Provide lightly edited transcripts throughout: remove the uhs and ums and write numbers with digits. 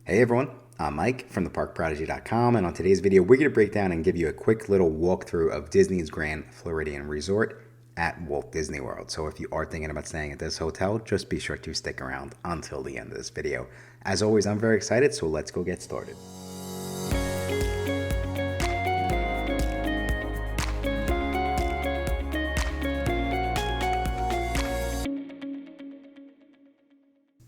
Hey everyone, I'm Mike from theparkprodigy.com, and on today's video we're going to break down and give you a quick little walkthrough of Disney's Grand Floridian Resort at Walt Disney World. So if you are thinking about staying at this hotel, just be sure to stick around until the end of this video. As always, I'm very excited, so let's go get started.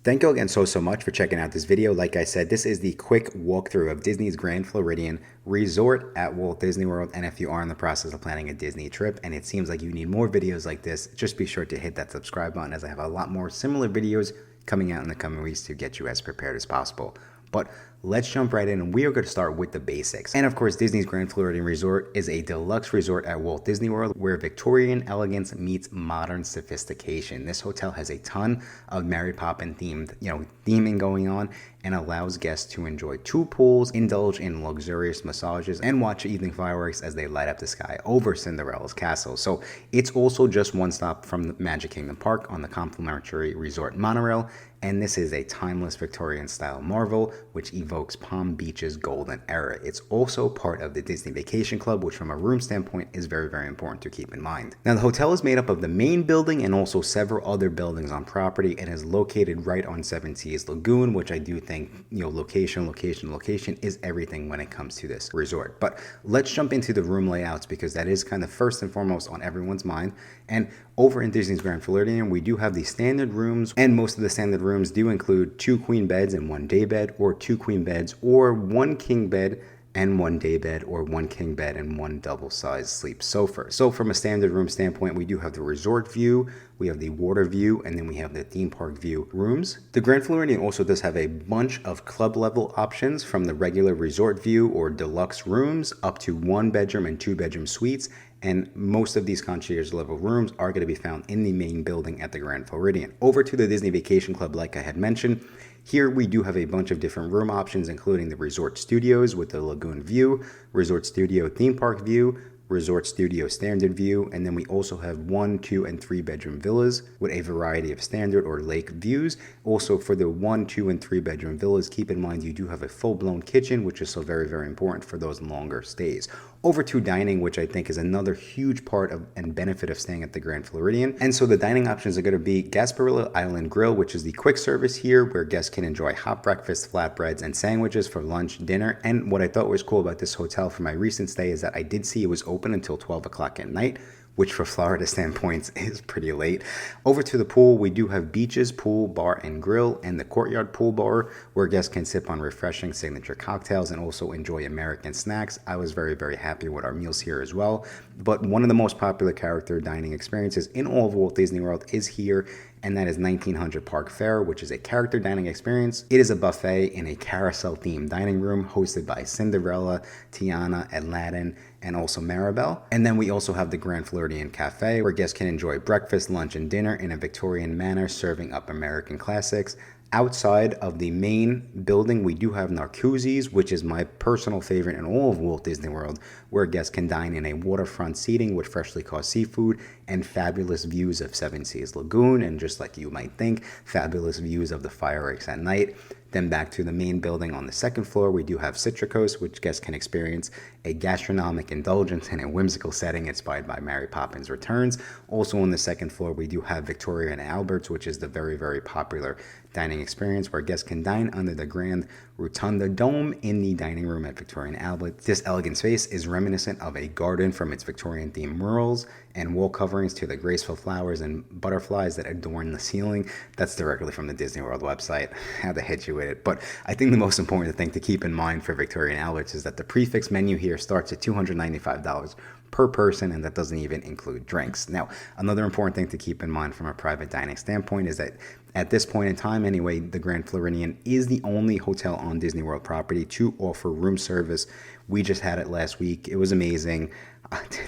Thank you again so much for checking out this video. Like I said, this is the quick walkthrough of Disney's Grand Floridian Resort at Walt Disney World. And if you are in the process of planning a Disney trip and it seems like you need more videos like this, just be sure to hit that subscribe button, as I have a lot more similar videos coming out in the coming weeks to get you as prepared as possible. But let's jump right in, and we are going to start with the basics. And of course, Disney's Grand Floridian Resort is a deluxe resort at Walt Disney World where Victorian elegance meets modern sophistication. This hotel has a ton of Mary Poppins theming going on, and allows guests to enjoy 2 pools, indulge in luxurious massages, and watch evening fireworks as they light up the sky over Cinderella's castle. So it's also just one stop from the Magic Kingdom Park on the complimentary resort monorail. And this is a timeless Victorian style marvel which evokes Palm Beach's golden era. It's also part of the Disney Vacation Club, which from a room standpoint is very important to keep in mind. Now, the hotel is made up of the main building and also several other buildings on property, and is located right on Seven Seas Lagoon, which I do think, location is everything when it comes to this resort. But let's jump into the room layouts, because that is kind of first and foremost on everyone's mind. And over in Disney's Grand Floridian, we do have the standard rooms, and most of the standard rooms do include 2 queen beds and 1 day bed, or 2 queen beds or 1 king bed and 1 day bed, or 1 king bed and 1 double-sized sleep sofa. So from a standard room standpoint, we do have the resort view, we have the water view, and then we have the theme park view rooms. The Grand Floridian also does have a bunch of club level options, from the regular resort view or deluxe rooms up to 1 bedroom and 2 bedroom suites. And most of these concierge level rooms are going to be found in the main building at the Grand Floridian. Over to the Disney Vacation Club, like I had mentioned, here we do have a bunch of different room options, including the Resort Studios with the Lagoon View, Resort Studio Theme Park View, Resort Studio Standard View, and then we also have 1, 2, and 3 bedroom villas with a variety of standard or lake views. Also, for the 1, 2, and 3 bedroom villas, keep in mind you do have a full-blown kitchen, which is so very important for those longer stays. Over to dining, which I think is another huge part of and benefit of staying at the Grand Floridian. And so the dining options are going to be Gasparilla Island Grill, which is the quick service here, where guests can enjoy hot breakfast, flatbreads, and sandwiches for lunch, dinner. And what I thought was cool about this hotel for my recent stay is that I did see it was open until 12 o'clock at night, which for Florida standpoints is pretty late. Over to the pool, we do have Beaches Pool Bar and Grill and the Courtyard Pool Bar, where guests can sip on refreshing signature cocktails and also enjoy American snacks. I was very happy with our meals here as well. But one of the most popular character dining experiences in all of Walt Disney World is here, and that is 1900 Park Fare, which is a character dining experience. It is a buffet in a carousel-themed dining room hosted by Cinderella, Tiana, Aladdin, and also Maribel. And then we also have the Grand Floridian Cafe, where guests can enjoy breakfast, lunch, and dinner in a Victorian manner, serving up American classics. Outside of the main building, we do have Narcoossee's, which is my personal favorite in all of Walt Disney World, where guests can dine in a waterfront seating with freshly caught seafood and fabulous views of Seven Seas Lagoon, and just like you might think, fabulous views of the fireworks at night. Then back to the main building on the second floor, we do have Citricos, which guests can experience a gastronomic indulgence in a whimsical setting inspired by Mary Poppins Returns. Also on the second floor, we do have Victoria and Albert's, which is the very popular dining experience, where guests can dine under the Grand Rotunda Dome in the dining room at Victoria and Albert. This elegant space is reminiscent of a garden, from its Victorian-themed murals and wall coverings to the graceful flowers and butterflies that adorn the ceiling. That's directly from the Disney World website. I had to hit you with it. But I think the most important thing to keep in mind for Victoria and Albert's is that the prefix menu here starts at $295 per person, and that doesn't even include drinks. Now, another important thing to keep in mind from a private dining standpoint is that at this point in time anyway, the Grand Floridian is the only hotel on Disney World property to offer room service. We just had it last week. It was amazing.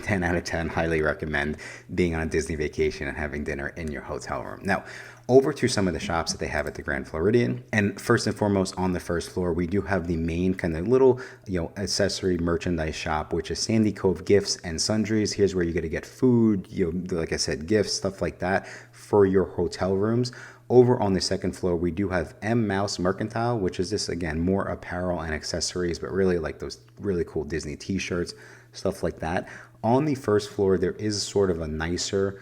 10 out of 10, highly recommend being on a Disney vacation and having dinner in your hotel room. Now, over to some of the shops that they have at the Grand Floridian. And first and foremost, on the first floor, we do have the main kind of little, accessory merchandise shop, which is Sandy Cove Gifts and Sundries. Here's where you're going to get food, like I said, gifts, stuff like that for your hotel rooms. Over on the second floor, we do have M Mouse Mercantile, which is this, again, more apparel and accessories, but really like those really cool Disney t-shirts, stuff like that. On the first floor, there is sort of a nicer,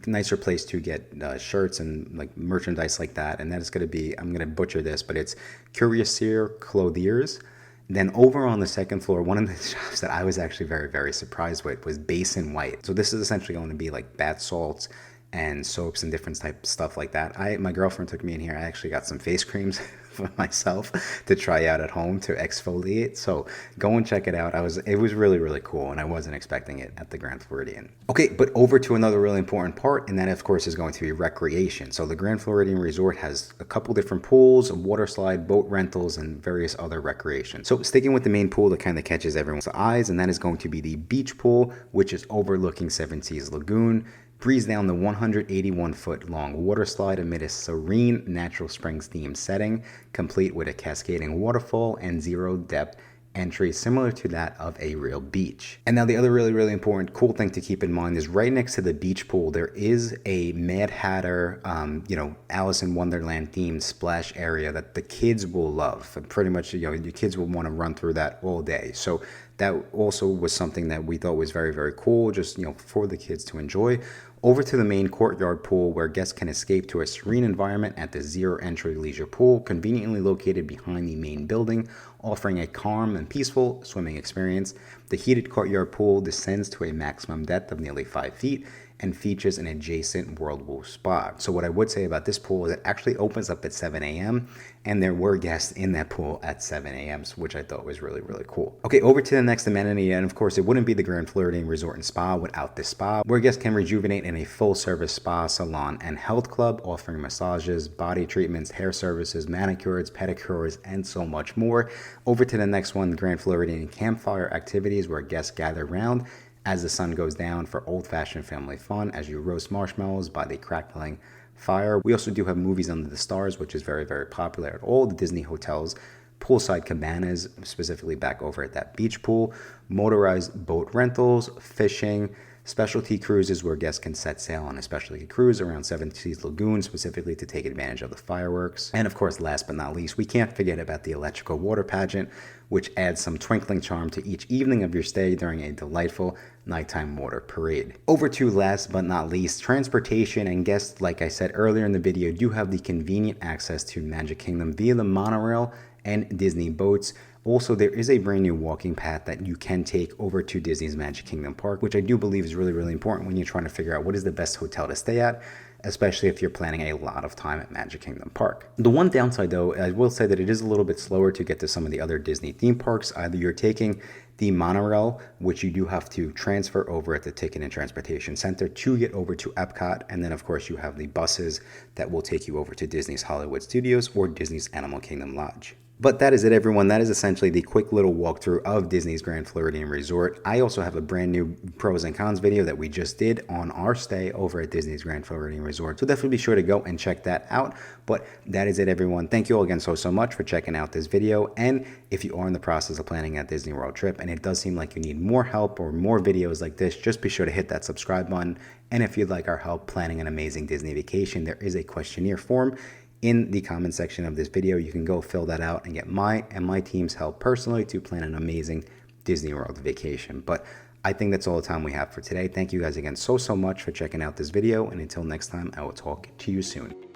nicer place to get shirts and like merchandise like that. And that is going to be, I'm going to butcher this, but it's Curiosier Clothiers. Then over on the second floor, one of the shops that I was actually very, very surprised with was Basin White. So this is essentially going to be like bath salts and soaps and different type stuff like that. My girlfriend took me in here. I actually got some face creams for myself to try out at home to exfoliate. So go and check it out. It was really, really cool, and I wasn't expecting it at the Grand Floridian. Okay, but over to another really important part, and that of course is going to be recreation. So the Grand Floridian Resort has a couple different pools, a water slide, boat rentals, and various other recreation. So sticking with the main pool that kind of catches everyone's eyes, and that is going to be the beach pool, which is overlooking Seven Seas Lagoon. Breeze down the 181-foot long water slide amid a serene natural springs themed setting, complete with a cascading waterfall and zero depth entry similar to that of a real beach. And now the other really, really important cool thing to keep in mind is right next to the beach pool, there is a Mad Hatter, Alice in Wonderland themed splash area that the kids will love. And pretty much, your kids will want to run through that all day. So that also was something that we thought was very, very cool, just, for the kids to enjoy. Over to the main courtyard pool where guests can escape to a serene environment at the zero entry leisure pool, conveniently located behind the main building, offering a calm and peaceful swimming experience. The heated courtyard pool descends to a maximum depth of nearly 5 feet and features an adjacent whirlpool spa. So what I would say about this pool is it actually opens up at 7 a.m. and there were guests in that pool at 7 a.m., which I thought was really, really cool. Okay, over to the next amenity, and of course it wouldn't be the Grand Floridian Resort and Spa without this spa, where guests can rejuvenate in a full-service spa, salon, and health club, offering massages, body treatments, hair services, manicures, pedicures, and so much more. Over to the next one, the Grand Floridian Campfire Activities, where guests gather around as the sun goes down for old-fashioned family fun as you roast marshmallows by the crackling fire. We also do have movies under the stars, which is very, very popular at all the Disney hotels. Poolside cabanas, specifically back over at that beach pool. Motorized boat rentals, fishing, specialty cruises where guests can set sail on a specialty cruise around Seven Seas Lagoon, specifically to take advantage of the fireworks. And of course, last but not least, we can't forget about the electrical water pageant, which adds some twinkling charm to each evening of your stay during a delightful nighttime water parade. Over to last but not least, transportation, and guests, like I said earlier in the video, do have the convenient access to Magic Kingdom via the monorail and Disney boats. Also, there is a brand new walking path that you can take over to Disney's Magic Kingdom Park, which I do believe is really, really important when you're trying to figure out what is the best hotel to stay at, especially if you're planning a lot of time at Magic Kingdom Park. The one downside, though, I will say that it is a little bit slower to get to some of the other Disney theme parks. Either you're taking the monorail, which you do have to transfer over at the Ticket and Transportation Center to get over to Epcot, and then of course you have the buses that will take you over to Disney's Hollywood Studios or Disney's Animal Kingdom Lodge. But that is it, everyone. That is essentially the quick little walkthrough of Disney's Grand Floridian Resort. I also have a brand new pros and cons video that we just did on our stay over at Disney's Grand Floridian Resort. So definitely be sure to go and check that out. But that is it, everyone. Thank you all again so much for checking out this video. And if you are in the process of planning a Disney World trip and it does seem like you need more help or more videos like this, just be sure to hit that subscribe button. And if you'd like our help planning an amazing Disney vacation, there is a questionnaire form in the comment section of this video. You can go fill that out and get my and my team's help personally to plan an amazing Disney World vacation. But I think that's all the time we have for today. Thank you guys again so much for checking out this video, and until next time, I will talk to you soon.